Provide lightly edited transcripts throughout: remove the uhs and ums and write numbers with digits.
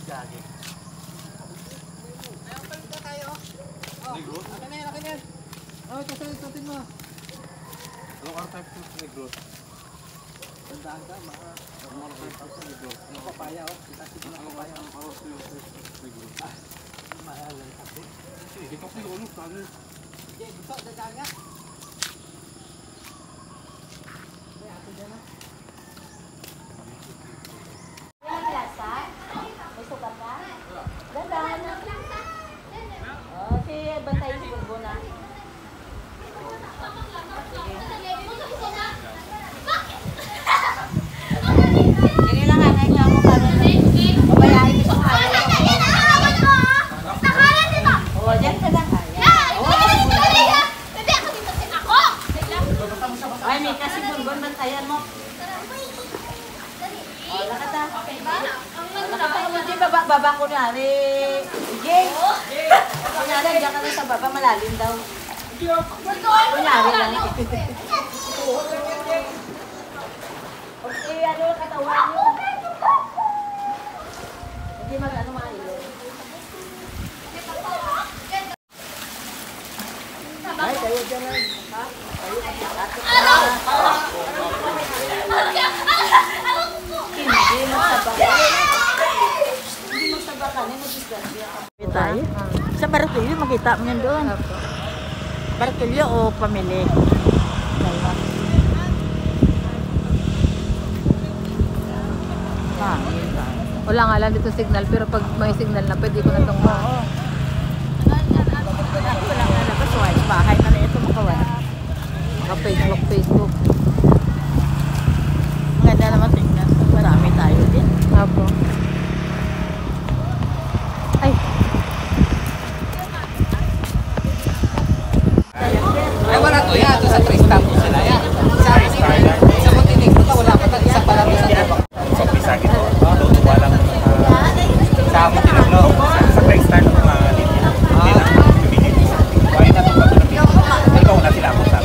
Gagi. Ayaw palit na tayo. Oh, akin na yan, akin na yan. Oh, itutin mo. Anong R-type to negro? Tandaan ka, mga R-type to negro. ano papaya, oh. Itasin mo na papaya. Ang karos to negro. Mahalan kasi. Hindi pa ko yung ano. Sige, gusto, dadaan nga. May ato dyan na. May klasa? May sukat ka? Dadaan. Oh, si bantay si Bulbo na. Ini lang ang nga mo karon. Babayain ko sa kaya. Oh, diyan ka lang. Ay, may kasi Bulbon bantayan mo. Oh, lakata. Lakata mo di baba ko na ri. Jay. Kunyari diyan ka sa baba malalim daw. Kunyari lang. Okay, ano katawan mo? Hindi mag-ano mailo. Ay, kayo dyan na. Ha? Kayo. Hindi magsabaka. Hindi magsabaka. Hindi magsisgasya. Tayo. Sa Barquillo, makita mo yan doon. Barquillo o pamili? Dalawa. Wala nga lang dito signal, pero pag may signal na, pwede ko na itong Wala nga labas. Bahay ka na ito makawala. Facebook. Maganda naman signal. Marami tayo din. Apo. Ay, Ay, wala to. Yan, ito sa Tristan po sila. Yan. Sa Montenegro ka, wala pa tayo. Isa pala to sa Tristan. Sa Pisagit po. Luto walang sa Montenegro. Sa Tristan mga linya. Hindi na. Bibigyan isa. Kaya na ito pa ito. Ikaw na sila ako sa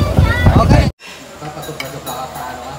Okay. Papatok-patok ka paano ka.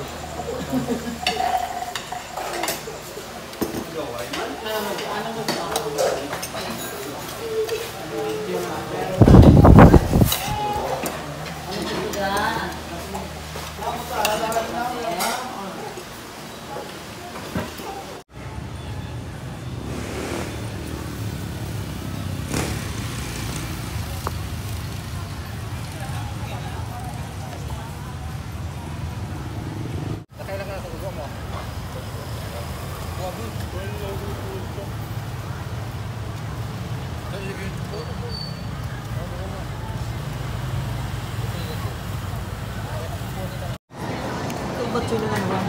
Ba't sila na naman?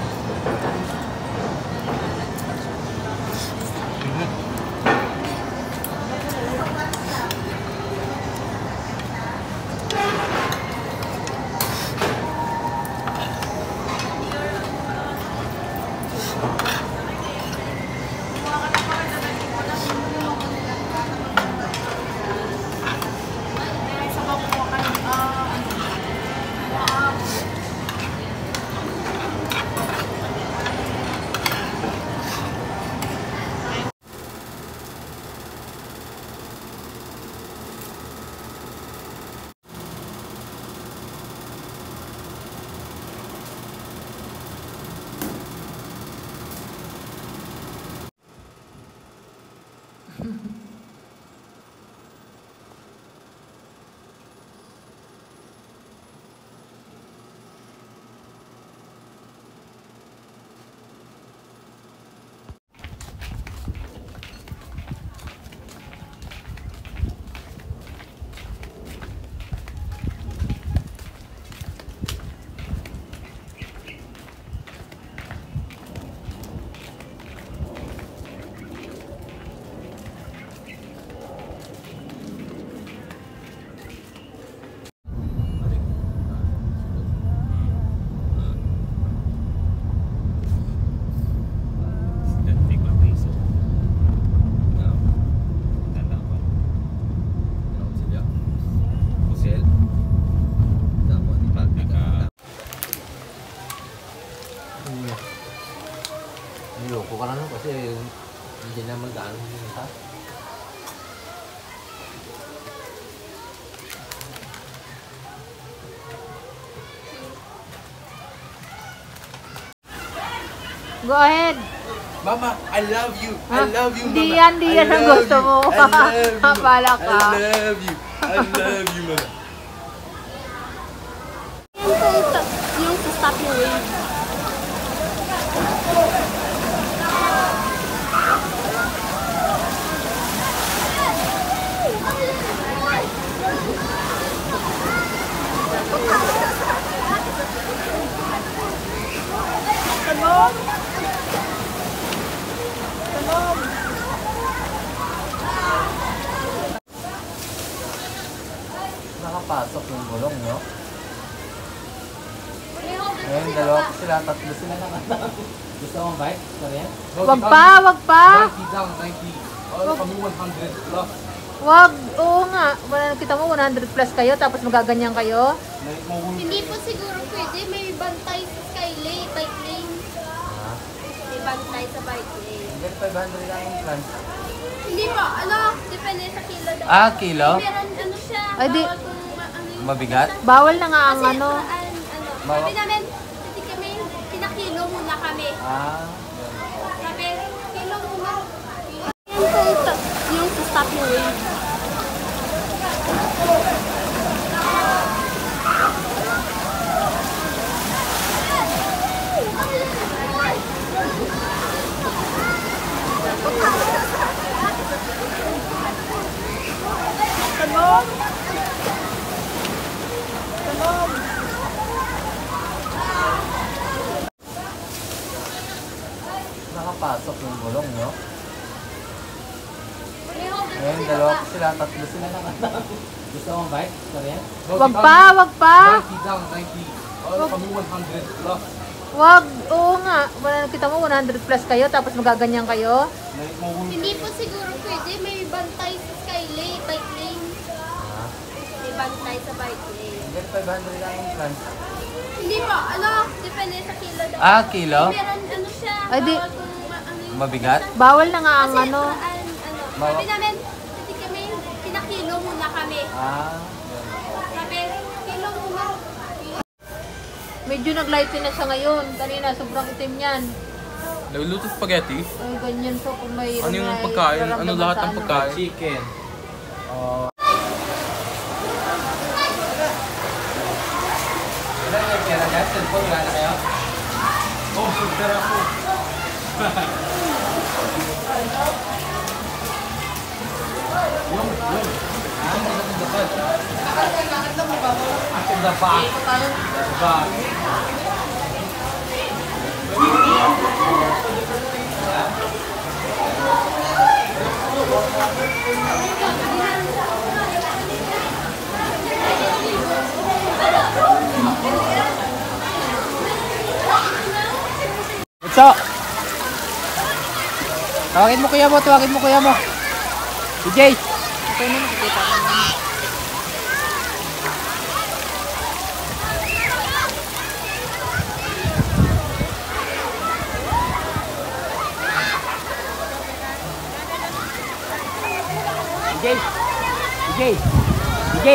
Niloko ka na nun kasi hindi na mag-ano. Go ahead. Mama, I love you. Ha? I love you, Mama. Di yan ang I love gusto you. mo. I love you. Bala ka. I love you. I love you, Mama. Yung to stop your wave. Nakapasok yung gulong, no? Ngayon, dalawa pa sila, tatlo sila na nga. Gusto mong bike? Sorry yan? Wag pa, wag pa. 90 down, 90. Kami 100 plus. Wag, oo nga. Kita mo 100 plus kayo, tapos magaganyan kayo. Hindi po siguro pwede. May bantay sa skylane, bike lane. May bantay sa bike lane. Hanggang 500 lang yung plan. Hindi po, depende sa kilo daw. Ah, kilo? Meron siya, Ay, di- bawal kung ano yung... Mabigat? Bawal na nga ang Kasi, ano. sabi namin, kasi kami, pinakilo muna kami. Ah. Sabi, kilo muna. Yung to stop your wave. Nakapasok yung gulong, no? Ngayon, dalawa pa sila, tatlo sila na nga. Gusto mong bike? Sorry yan? Wag pa, wag pa. 90 down, 90. Kami 100 plus. Wag, oo nga. Kita mo 100 plus kayo, tapos magaganyan kayo. Hindi po siguro pwede. May bantay sa skylane, bike lane. May bantay sa bike lane. Hanggang 500 lang yung plan. Hindi po, depende sa kilo daw. Ah, kilo? Meron siya, Ay, di- bawal kung ano yung... Mabigat? Bawal na nga ang Kasi, ano. sabi namin, kasi kami, pinakilo muna kami. Ah. Sabi, kilo muna. Medyo naglighten na siya ngayon. Kanina, sobrang itim yan. Nagluluto spaghetti? Ay, ganyan to kung may... Ano yung may pagkain? Ano nararamdaman lahat sa ng ano. pagkain? Chicken. Ilan yung pera dyan? Cellphone, wala na kayo? Oh, super ako. Akin na ba? Ba? So, tawagin mo kuya mo. DJ. Okay na, nakikita naman. DJ.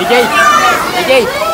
DJ! DJ!